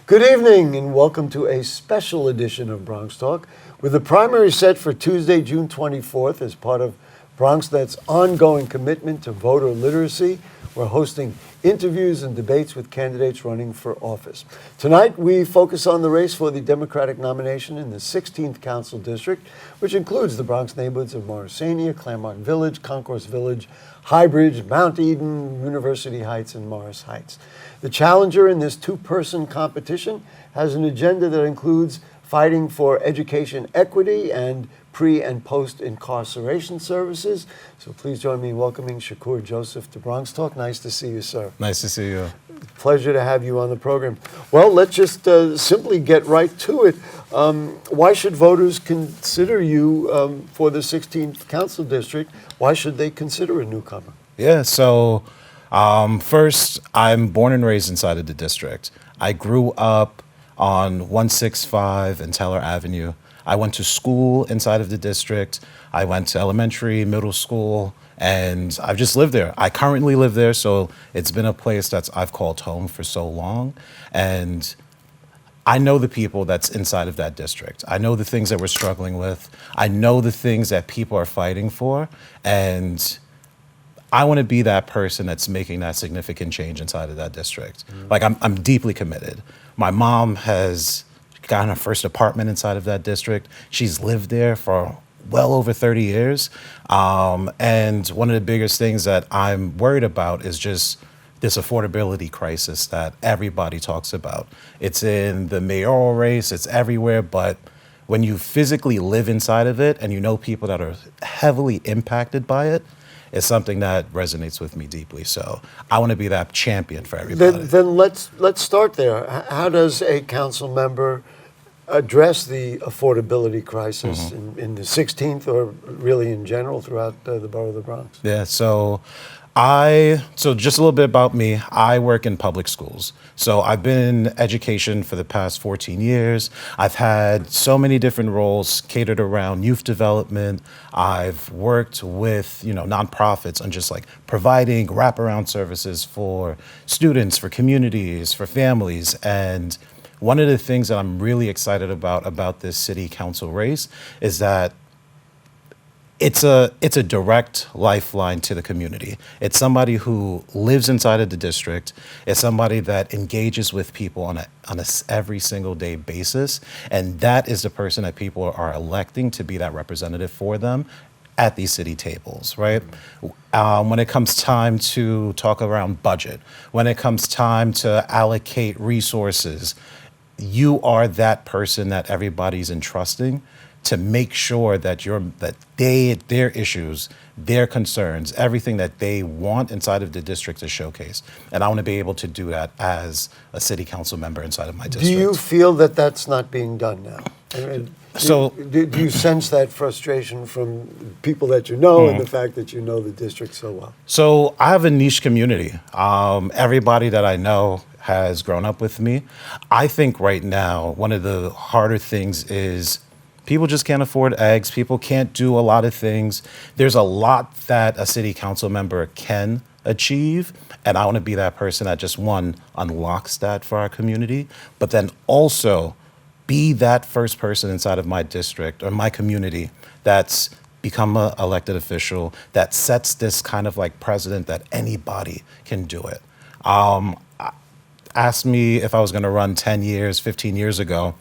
Good evening and welcome to a special edition of Bronx Talk with the primary set for Tuesday, June 24th as part of BronxNet's ongoing commitment to voter literacy. We're hosting interviews and debates with candidates running for office. Tonight, we focus on the race for the Democratic nomination in the 16th Council District, which includes the Bronx neighborhoods of Morrisania, Claremont Village, Concourse Village, Highbridge, Mount Eden, University Heights, and Morris Heights. The challenger in this two-person competition has an agenda that includes fighting for education equity and pre- and post-incarceration services. So please join me in welcoming Shakur Joseph to Bronx Talk. Nice to see you, sir. Nice to see you. Pleasure to have you on the program. Well, let's just simply get right to it. Why should voters consider you for the 16th Council District? Why should they consider a newcomer? Yeah, so first, I'm born and raised inside of the district. I grew up on 165 and Taylor Avenue. I went to school inside of the district. I went to elementary, middle school, and I've just lived there. I currently live there, so it's been a place I've called home for so long. And I know the people that's inside of that district. I know the things that we're struggling with. I know the things that people are fighting for. And I want to be that person that's making that significant change inside of that district. Like, I'm deeply committed. My mom has gotten her first apartment inside of that district. She's lived there for well over 30 years. And one of the biggest things that I'm worried about is just this affordability crisis that everybody talks about. It's in the mayoral race, it's everywhere, but when you physically live inside of it and you know people that are heavily impacted by it, it's something that resonates with me deeply. So I want to be that champion for everybody. Then let's start there. How does a council member address the affordability crisis in the 16th or really in general throughout the borough of the Bronx? Yeah, so just a little bit about me. I work in public schools. So I've been in education for the past 14 years. I've had so many different roles catered around youth development. I've worked with, nonprofits on just like providing wraparound services for students, for communities, for families. And one of the things that I'm really excited about this city council race is that it's a direct lifeline to the community. It's somebody who lives inside of the district. It's somebody that engages with people on a every single day basis. And that is the person that people are electing to be that representative for them at these city tables, right? When it comes time to talk around budget, when it comes time to allocate resources, you are that person that everybody's entrusting to make sure that their issues, their concerns, everything that they want inside of the district is showcased. And I want to be able to do that as a city council member inside of my district. Do you feel that that's not being done now? Do you sense that frustration from people that you know and the fact that you know the district so well? So I have a niche community. Everybody that I know has grown up with me. I think right now, one of the harder things is people just can't afford eggs. People can't do a lot of things. There's a lot that a city council member can achieve. And I want to be that person that just, one, unlocks that for our community, but then also be that first person inside of my district or my community that's become an elected official that sets this kind of like precedent that anybody can do it. Asked me if I was going to run 10 years, 15 years ago,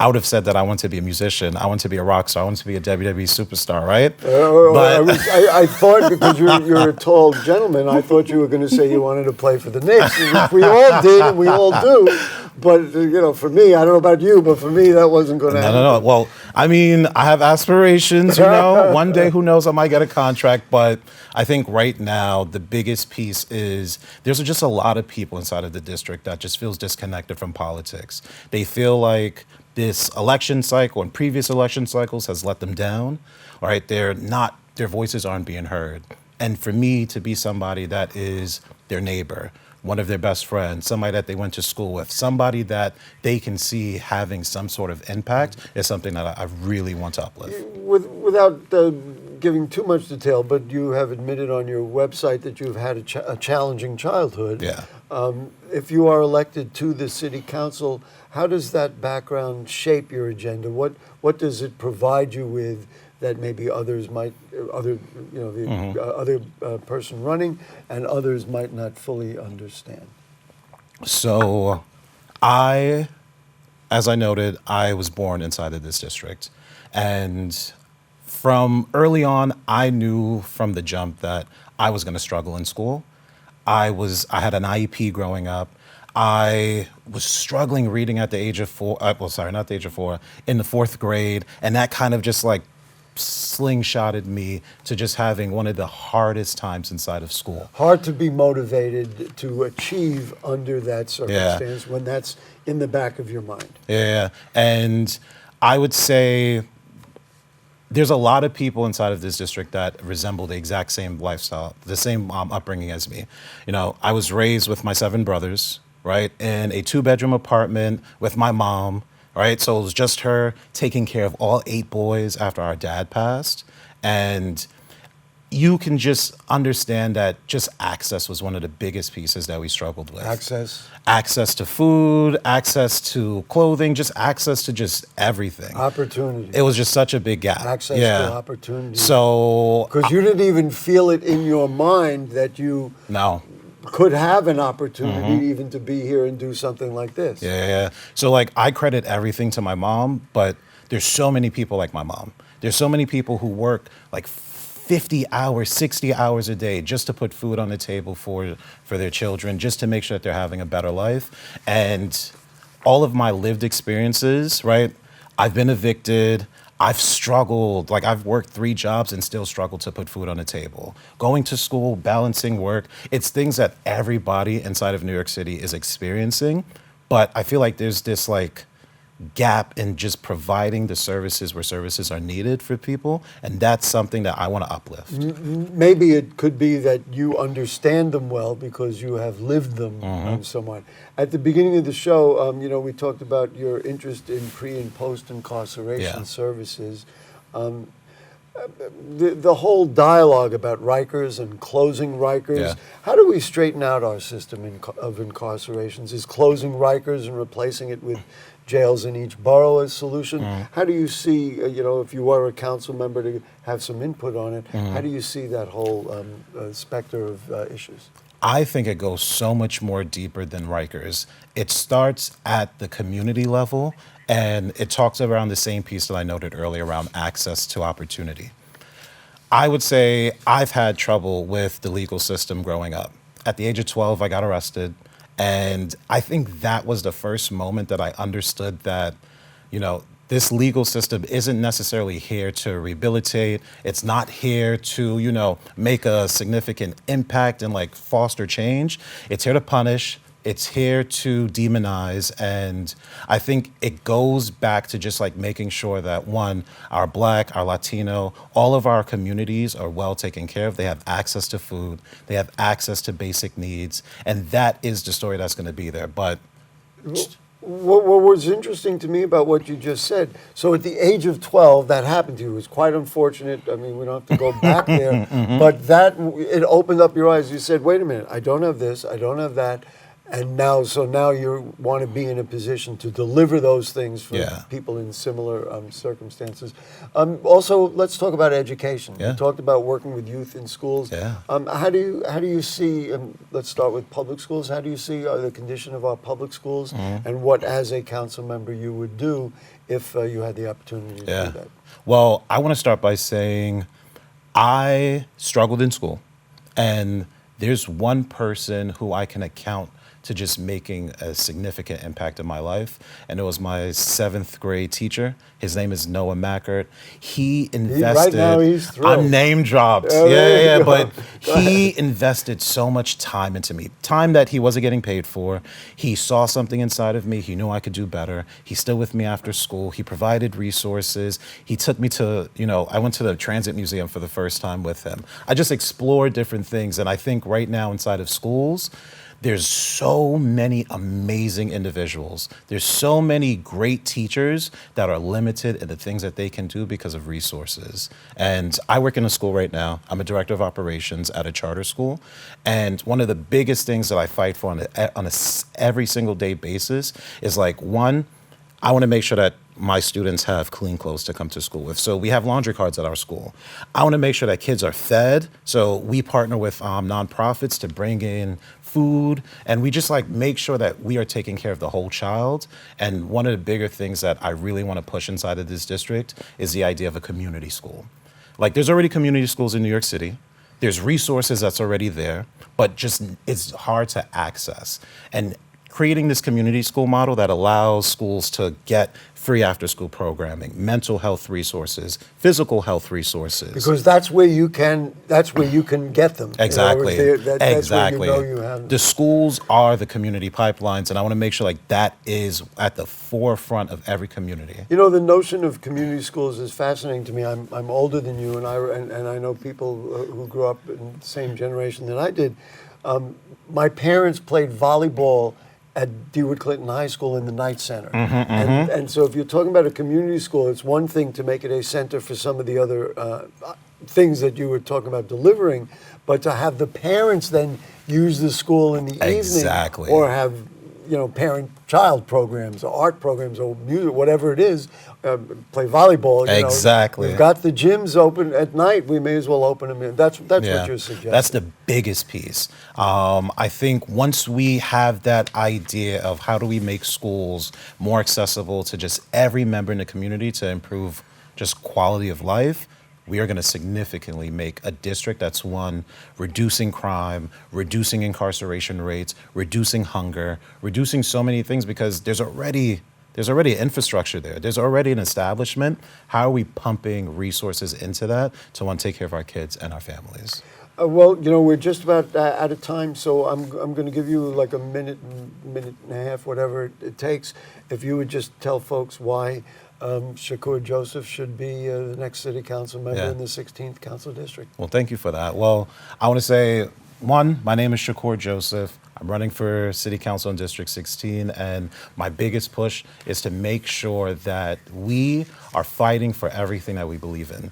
I would have said that I want to be a musician, I want to be a rock star, I want to be a WWE superstar, right? I thought, because you're a tall gentleman, I thought you were going to say you wanted to play for the Knicks. We all did, and we all do. But, for me, I don't know about you, but for me, that wasn't going to happen. No. Well, I mean, I have aspirations, One day, who knows, I might get a contract. But I think right now, the biggest piece is there's just a lot of people inside of the district that just feels disconnected from politics. They feel like this election cycle and previous election cycles has let them down, right? Their voices aren't being heard. And for me to be somebody that is their neighbor, one of their best friends, somebody that they went to school with, somebody that they can see having some sort of impact is something that I really want to uplift. Without giving too much detail, but you have admitted on your website that you've had a challenging childhood. Yeah. If you are elected to the city council, how does that background shape your agenda? What does it provide you with that maybe others might, other person running and others might not fully understand? So as I noted, I was born inside of this district. And from early on, I knew from the jump that I was going to struggle in school. I had an IEP growing up. I was struggling reading at the age of 4, not the age of 4, in the 4th grade. And that kind of just like slingshotted me to just having one of the hardest times inside of school. Hard to be motivated to achieve under that circumstance when that's in the back of your mind. Yeah, and I would say there's a lot of people inside of this district that resemble the exact same lifestyle, the same upbringing as me. You know, I was raised with my 7 brothers, right, in a 2-bedroom apartment with my mom, right? So it was just her taking care of all 8 boys after our dad passed. And you can just understand that just access was one of the biggest pieces that we struggled with. Access to food, access to clothing, just access to just everything. Opportunity. It was just such a big gap. Access to opportunity. So because you didn't even feel it in your mind that you could have an opportunity even to be here and do something like this. Yeah. So like I credit everything to my mom, but there's so many people like my mom. There's so many people who work like 50 hours, 60 hours a day just to put food on the table for their children, just to make sure that they're having a better life. And all of my lived experiences, right? I've been evicted. I've struggled. Like I've worked 3 jobs and still struggled to put food on the table. Going to school, balancing work. It's things that everybody inside of New York City is experiencing. But I feel like there's this like gap in just providing the services where services are needed for people, and that's something that I want to uplift. Maybe it could be that you understand them well because you have lived them somewhat. At the beginning of the show, we talked about your interest in pre- and post-incarceration services. The whole dialogue about Rikers and closing Rikers, how do we straighten out our system of incarcerations? Is closing Rikers and replacing it with jails in each borough a solution? How do you see, if you were a council member to have some input on it, how do you see that whole specter of issues? I think it goes so much more deeper than Rikers. It starts at the community level, and it talks around the same piece that I noted earlier around access to opportunity. I would say I've had trouble with the legal system growing up. At the age of 12, I got arrested. And I think that was the first moment that I understood that, this legal system isn't necessarily here to rehabilitate. It's not here to, make a significant impact and like foster change. It's here to punish. It's here to demonize. And I think it goes back to just like making sure that one, our Black, our Latino, all of our communities are well taken care of. They have access to food. They have access to basic needs. And that is the story that's going to be there. But what was interesting to me about what you just said, so at the age of 12, that happened to you. It was quite unfortunate. I mean, we don't have to go back there. But it opened up your eyes. You said, wait a minute, I don't have this, I don't have that. And now you want to be in a position to deliver those things for people in similar circumstances. Also, let's talk about education. You talked about working with youth in schools. How do you see? Let's start with public schools. How do you see the condition of our public schools, and what, as a council member, you would do if you had the opportunity to do that? Well, I want to start by saying I struggled in school, and there's one person who I can account to just making a significant impact in my life. And it was my 7th grade teacher. His name is Noah Mackert. He invested. Right now he's thrilled. I'm name dropped. But he invested so much time into me. Time that he wasn't getting paid for. He saw something inside of me. He knew I could do better. He's still with me after school. He provided resources. He took me to, I went to the Transit Museum for the first time with him. I just explored different things. And I think right now inside of schools, There's so many amazing individuals. There's so many great teachers that are limited in the things that they can do because of resources. And I work in a school right now. I'm a director of operations at a charter school. And one of the biggest things that I fight for on a every single day basis is like, one, I want to make sure that my students have clean clothes to come to school with. So we have laundry cards at our school. I want to make sure that kids are fed. So we partner with nonprofits to bring in food, and we just like make sure that we are taking care of the whole child. And one of the bigger things that I really want to push inside of this district is the idea of a community school. Like, there's already community schools in New York City. There's resources that's already there, but just it's hard to access. And creating this community school model that allows schools to get free after-school programming, mental health resources, physical health resources. Because that's where you can get them. Exactly. That's exactly. where you know you have them. The schools are the community pipelines, and I want to make sure like that is at the forefront of every community. You know, the notion of community schools is fascinating to me. I'm older than you, and I know people who grew up in the same generation that I did. My parents played volleyball at DeWitt Clinton High School in the Knight Center. And so if you're talking about a community school, it's one thing to make it a center for some of the other things that you were talking about delivering, but to have the parents then use the school in the Exactly. evening, or have, you know, parent-child programs or art programs or music, whatever it is, play volleyball. You Exactly. know, we've got the gyms open at night. We may as well open them in. That's what you're suggesting. That's the biggest piece. I think once we have that idea of how do we make schools more accessible to just every member in the community to improve just quality of life, we are going to significantly make a district that's, one, reducing crime, reducing incarceration rates, reducing hunger, reducing so many things, because there's already an infrastructure there. There's already an establishment. How are we pumping resources into that to want to take care of our kids and our families? Well, you know, we're just about out of time, so I'm going to give you like a minute and a half, whatever it takes. If you would just tell folks why Shakur Joseph should be the next city council member in the 16th council district. Well, thank you for that. Well, I want to say, one, my name is Shakur Joseph. I'm running for city council in District 16, and my biggest push is to make sure that we are fighting for everything that we believe in.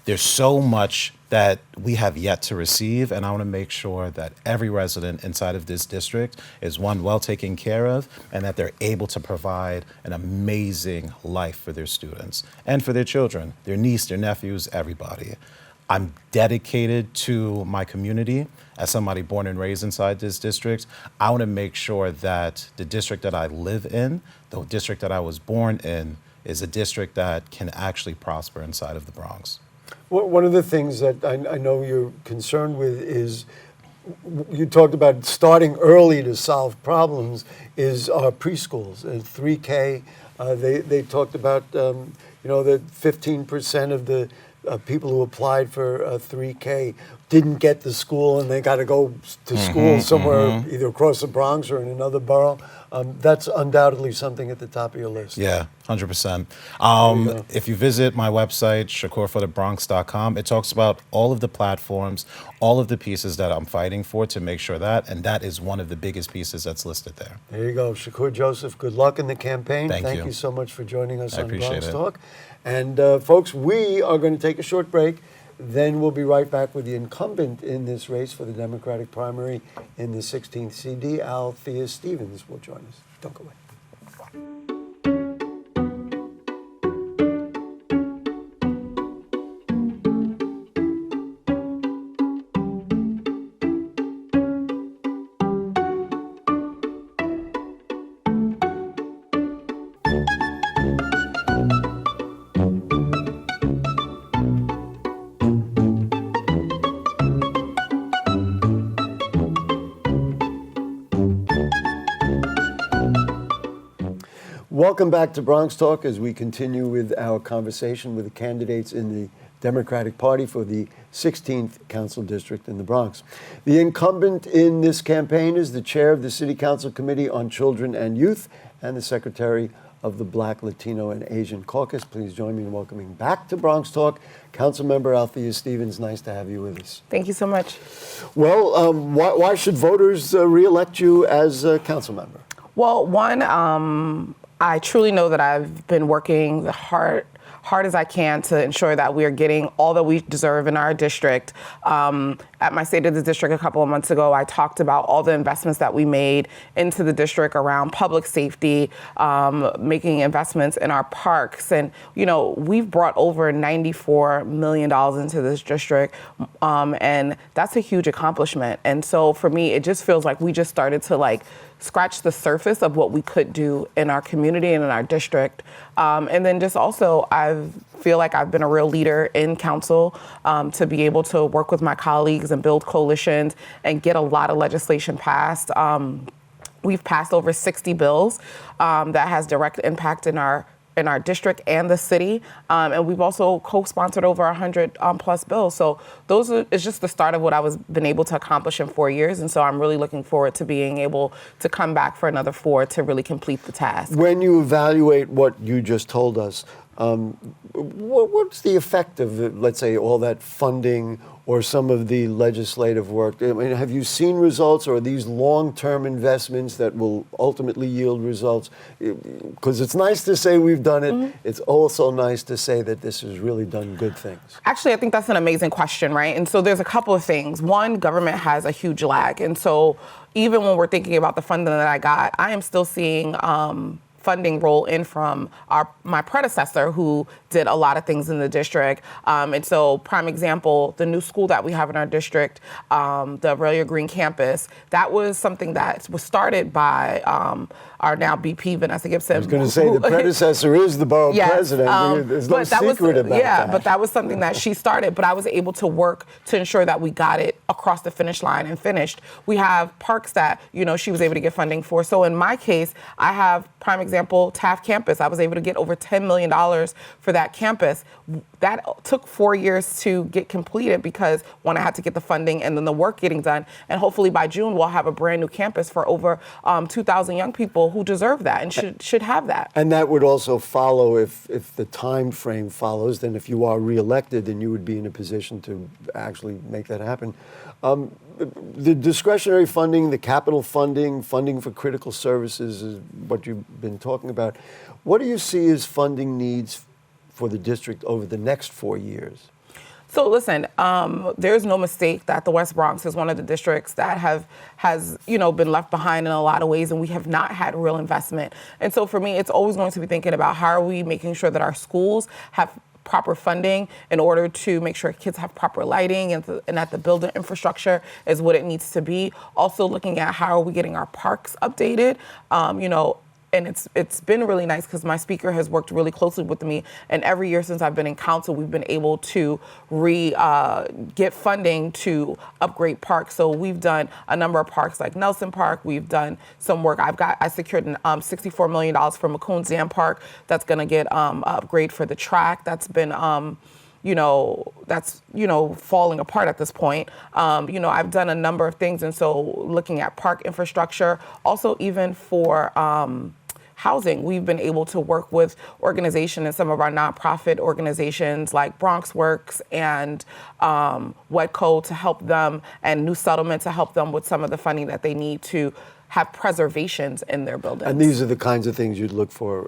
There's so much that we have yet to receive, and I want to make sure that every resident inside of this district is, one, well taken care of, and that they're able to provide an amazing life for their students and for their children, their niece, their nephews, everybody. I'm dedicated to my community. As somebody born and raised inside this district, I want to make sure that the district that I live in, the district that I was born in, is a district that can actually prosper inside of the Bronx. Well, one of the things that I know you're concerned with is, you talked about starting early to solve problems, is preschools. 3K, they talked about, you know, that 15% of the people who applied for 3K didn't get to school, and they got to go to school somewhere, either across the Bronx or in another borough. That's undoubtedly something at the top of your list. Yeah, 100%. If you visit my website, shakurforthebronx.com, it talks about all of the platforms, all of the pieces that I'm fighting for to make sure that, and that is one of the biggest pieces that's listed there. There you go. Shakur Joseph, good luck in the campaign. Thank you so much for joining us on appreciate Bronx it. Talk. And folks, we are going to take a short break. Then we'll be right back with the incumbent in this race for the Democratic primary in the 16th CD, Althea Stevens, will join us. Don't go away. Welcome back to Bronx Talk as we continue with our conversation with the candidates in the Democratic Party for the 16th Council District in the Bronx. The incumbent in this campaign is the chair of the City Council Committee on Children and Youth and the secretary of the Black, Latino, and Asian Caucus. Please join me in welcoming back to Bronx Talk, Councilmember Althea Stevens. Nice to have you with us. Thank you so much. Well, why should voters re-elect you as a council member? Well, one, I truly know that I've been working hard as I can to ensure that we are getting all that we deserve in our district. At my State of the District a couple of months ago, I talked about all the investments that we made into the district around public safety, making investments in our parks. And, you know, we've brought over $94 million into this district, and that's a huge accomplishment. And so for me, it just feels like we just started to scratch the surface of what we could do in our community and in our district. And then just also, I feel like I've been a real leader in council to be able to work with my colleagues and build coalitions and get a lot of legislation passed. We've passed over 60 bills that has direct impact in our district and the city. And we've also co-sponsored over 100 plus bills. So it's just the start of what been able to accomplish in 4 years. And so I'm really looking forward to being able to come back for another 4 to really complete the task. When you evaluate what you just told us, what's the effect of, let's say, all that funding or some of the legislative work? I mean, have you seen results, or are these long-term investments that will ultimately yield results? Because it's nice to say we've done it. Mm-hmm. It's also nice to say that this has really done good things. Actually, I think that's an amazing question, right? And so there's a couple of things. One, government has a huge lag. And so even when we're thinking about the funding that I got, I am still seeing funding roll in from my predecessor, who did a lot of things in the district. And so, prime example, the new school that we have in our district, the Aurelia Green campus, that was something that was started by our now BP, Vanessa Gibson. I was going to say, the predecessor is the borough president. There's no secret about that. Yeah, but that was something that she started. But I was able to work to ensure that we got it across the finish line and finished. We have parks that, she was able to get funding for. So in my case, I have, prime example, Taft campus. I was able to get over $10 million for that campus. That took 4 years to get completed because, one, I had to get the funding and then the work getting done. And hopefully by June, we'll have a brand new campus for over 2,000 young people who deserve that and should have that. And that would also follow, if the time frame follows, then if you are reelected, then you would be in a position to actually make that happen. The discretionary funding, the capital funding for critical services is what you've been talking about. What do you see as funding needs for the district over the next 4 years? So listen, there's no mistake that the West Bronx is one of the districts that has been left behind in a lot of ways, and we have not had real investment. And so for me, it's always going to be thinking about how are we making sure that our schools have proper funding in order to make sure kids have proper lighting and that the building infrastructure is what it needs to be. Also looking at how are we getting our parks updated, and it's been really nice because my speaker has worked really closely with me. And every year since I've been in council, we've been able to get funding to upgrade parks. So we've done a number of parks like Nelson Park. We've done some work. I secured $64 million for McCoon's Dam Park. That's going to get an upgrade for the track. That's been falling apart at this point. I've done a number of things. And so looking at park infrastructure, also even for housing, we've been able to work with organizations and some of our nonprofit organizations like Bronx Works and WEDCO to help them, and New Settlement to help them with some of the funding that they need to have preservations in their buildings. And these are the kinds of things you'd look for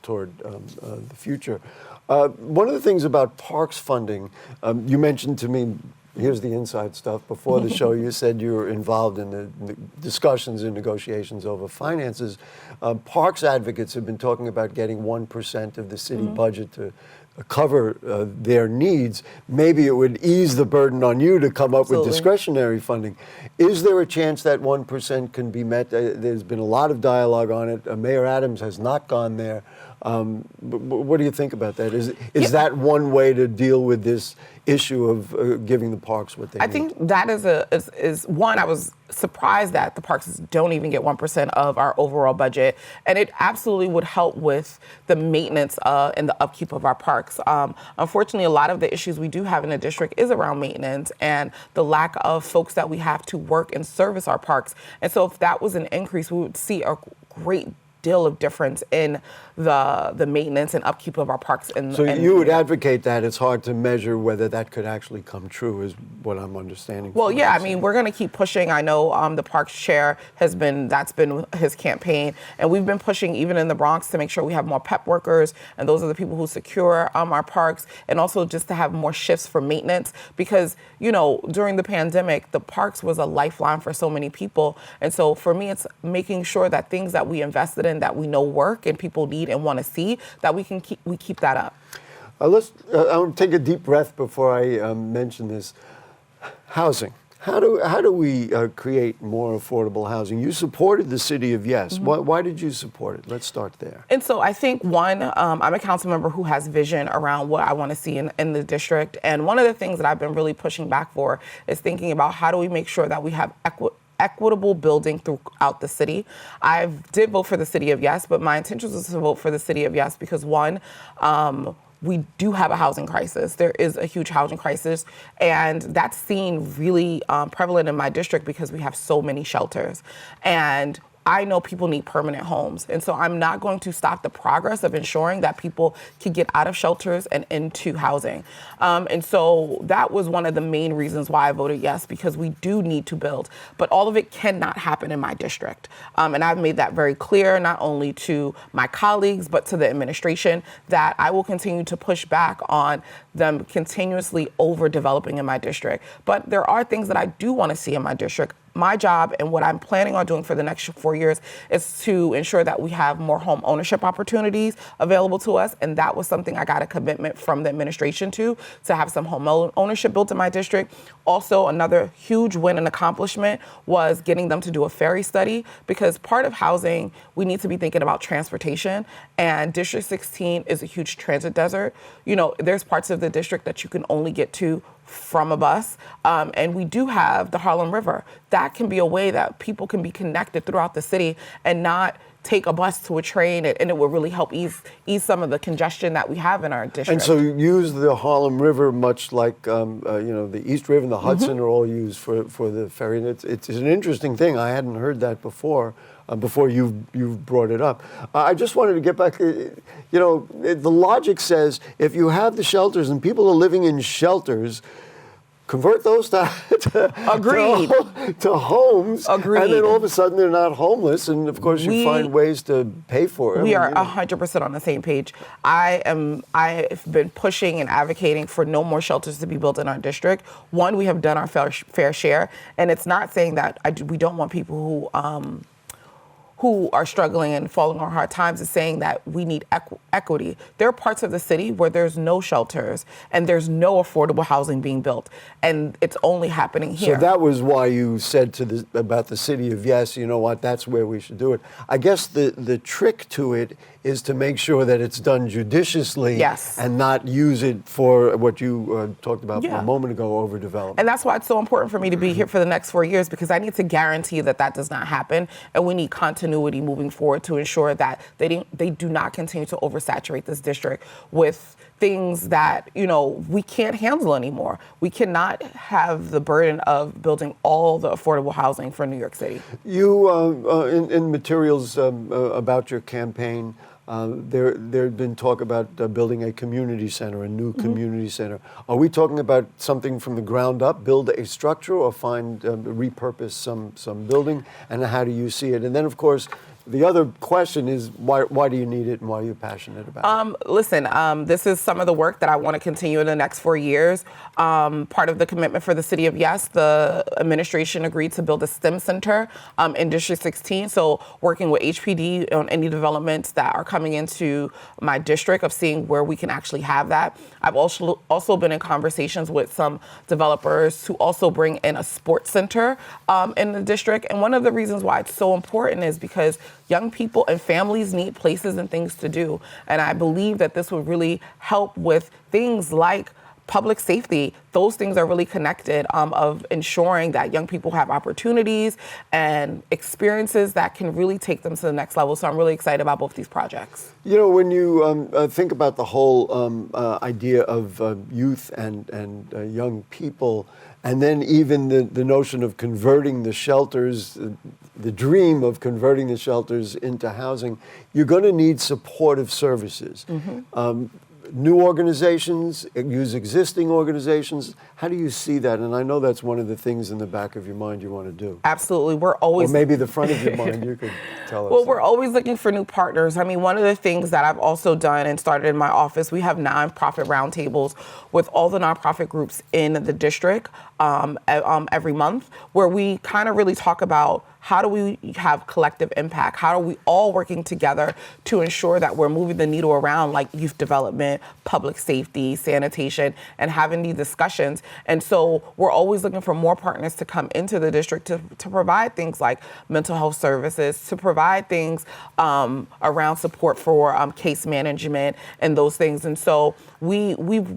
toward the future. One of the things about parks funding, you mentioned to me, here's the inside stuff. Before the show, you said you were involved in the discussions and negotiations over finances. Parks advocates have been talking about getting 1% of the city budget to cover their needs. Maybe it would ease the burden on you to come up with discretionary funding. Is there a chance that 1% can be met? There's been a lot of dialogue on it. Mayor Adams has not gone there. What do you think about that? Is that one way to deal with this issue of giving the parks what they need? I think that is one. I was surprised that the parks don't even get 1% of our overall budget, and it absolutely would help with the maintenance and the upkeep of our parks. Unfortunately, a lot of the issues we do have in the district is around maintenance and the lack of folks that we have to work and service our parks. And so if that was an increase, we would see a great deal of difference in the maintenance and upkeep of our parks. So you would advocate that it's hard to measure whether that could actually come true, is what I'm understanding. Well, yeah, I mean, we're going to keep pushing. I know the parks chair that's been his campaign, and we've been pushing even in the Bronx to make sure we have more PEP workers, and those are the people who secure our parks, and also just to have more shifts for maintenance, because, you know, during the pandemic, the parks was a lifeline for so many people. And so for me, it's making sure that things that we invested in that we know work and people need and want to see, that we keep that up. I'll take a deep breath before I mention this. Housing. How do we create more affordable housing? You supported the city of Yes. Why did you support it? Let's start there. And so I think, one, I'm a council member who has vision around what I want to see in the district. And one of the things that I've been really pushing back for is thinking about how do we make sure that we have equitable building throughout the city. I did vote for the city of Yes, but my intention was to vote for the city of Yes because, one, we do have a housing crisis. There is a huge housing crisis, and that's seen really prevalent in my district because we have so many shelters. And I know people need permanent homes. And so I'm not going to stop the progress of ensuring that people can get out of shelters and into housing. And so that was one of the main reasons why I voted yes, because we do need to build. But all of it cannot happen in my district. And I've made that very clear, not only to my colleagues, but to the administration, that I will continue to push back on them continuously overdeveloping in my district. But there are things that I do want to see in my district. My job and what I'm planning on doing for the next 4 years is to ensure that we have more home ownership opportunities available to us. And that was something I got a commitment from the administration to have some home ownership built in my district. Also, another huge win and accomplishment was getting them to do a ferry study, because part of housing, we need to be thinking about transportation. And District 16 is a huge transit desert. You know, there's parts of the district that you can only get to from a bus. And we do have the Harlem River. That can be a way that people can be connected throughout the city and not take a bus to a train, and it will really help ease some of the congestion that we have in our district. And so you use the Harlem River much like the East River and the Hudson are all used for the ferry. And it's an interesting thing. I hadn't heard that before you've brought it up. I just wanted to get back. The logic says if you have the shelters and people are living in shelters, convert those to homes. Agreed. And then all of a sudden they're not homeless. And of course you find ways to pay for it. We are 100% on the same page. I've been pushing and advocating for no more shelters to be built in our district. One, we have done our fair share. And it's not saying that we don't want people who are struggling and falling on hard times, is saying that we need equity. There are parts of the city where there's no shelters and there's no affordable housing being built, and it's only happening here. So that was why you said about the city of Yes, you know what, that's where we should do it. I guess the trick to it is to make sure that it's done judiciously, yes, and not use it for what you talked about a moment ago, overdevelopment. And that's why it's so important for me to be here for the next 4 years, because I need to guarantee that does not happen, and we need continuity moving forward to ensure that they do not continue to oversaturate this district with things that, we can't handle anymore. We cannot have the burden of building all the affordable housing for New York City. You, in materials about your campaign, there had been talk about building a community center, a new community center. Are we talking about something from the ground up, build a structure, or repurpose some building? And how do you see it? And then, of course, the other question is, why do you need it, and why are you passionate about it? Listen, this is some of the work that I want to continue in the next 4 years. Part of the commitment for the city of Yes, the administration agreed to build a STEM center in District 16. So working with HPD on any developments that are coming into my district, of seeing where we can actually have that. I've also been in conversations with some developers to also bring in a sports center in the district. And one of the reasons why it's so important is because young people and families need places and things to do. And I believe that this would really help with things like public safety. Those things are really connected, of ensuring that young people have opportunities and experiences that can really take them to the next level. So I'm really excited about both these projects. When you think about the whole idea of youth and young people, and then even the notion of converting the shelters, the dream of converting the shelters into housing, you're going to need supportive services. New organizations, use existing organizations. How do you see that? And I know that's one of the things in the back of your mind you want to do. Absolutely. We're always... Or maybe the front of your mind, you could tell us. Well, we're always looking for new partners. I mean, one of the things that I've also done and started in my office, we have nonprofit roundtables with all the nonprofit groups in the district every month, where we kind of really talk about how do we have collective impact? How are we all working together to ensure that we're moving the needle around, like youth development, public safety, sanitation, and having these discussions? And so we're always looking for more partners to come into the district to provide things like mental health services, to provide things around support for case management and those things. And so we've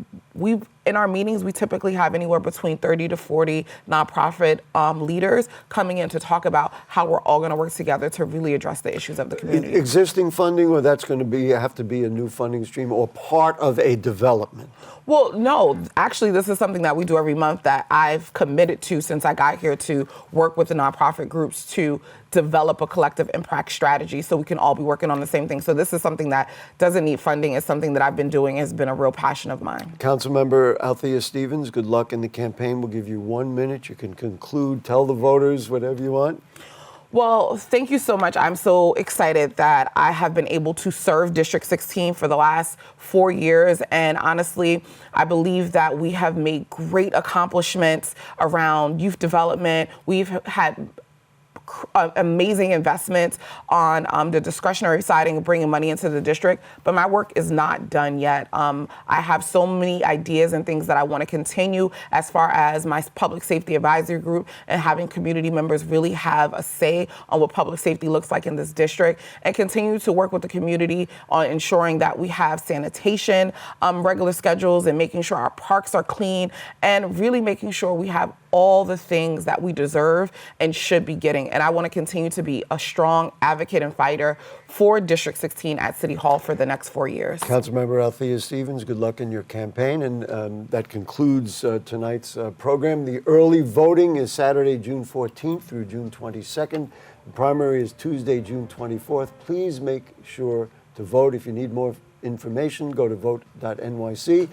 in our meetings, we typically have anywhere between 30 to 40 nonprofit leaders coming in to talk about how we're all going to work together to really address the issues of the community. Existing funding, or that's going to have to be a new funding stream or part of a development? Well, no, actually, this is something that we do every month that I've committed to since I got here, to work with the nonprofit groups to develop a collective impact strategy so we can all be working on the same thing. So this is something that doesn't need funding. It's something that I've been doing. It's been a real passion of mine. Councilmember Althea Stevens, good luck in the campaign. We'll give you 1 minute. You can conclude, tell the voters whatever you want. Well, thank you so much. I'm so excited that I have been able to serve District 16 for the last 4 years. And honestly, I believe that we have made great accomplishments around youth development. We've had amazing investments on the discretionary side and bringing money into the district, but my work is not done yet. I have so many ideas and things that I want to continue as far as my public safety advisory group and having community members really have a say on what public safety looks like in this district, and continue to work with the community on ensuring that we have sanitation regular schedules and making sure our parks are clean, and really making sure we have all the things that we deserve and should be getting. And I want to continue to be a strong advocate and fighter for District 16 at City Hall for the next 4 years. Councilmember Althea Stevens, good luck in your campaign. And that concludes tonight's program. The early voting is Saturday, June 14th through June 22nd. The primary is Tuesday, June 24th. Please make sure to vote. If you need more information, go to vote.nyc.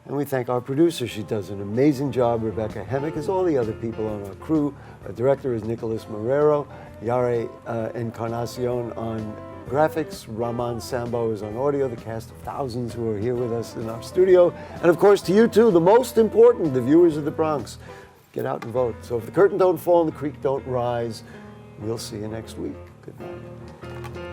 And we thank our producer. She does an amazing job, Rebecca Hemick, as all the other people on our crew. Our director is Nicholas Marrero. Yare Encarnacion on graphics. Raman Sambo is on audio. The cast of thousands who are here with us in our studio. And of course, to you too, the most important, the viewers of the Bronx. Get out and vote. So if the curtain don't fall and the creek don't rise, we'll see you next week. Good night.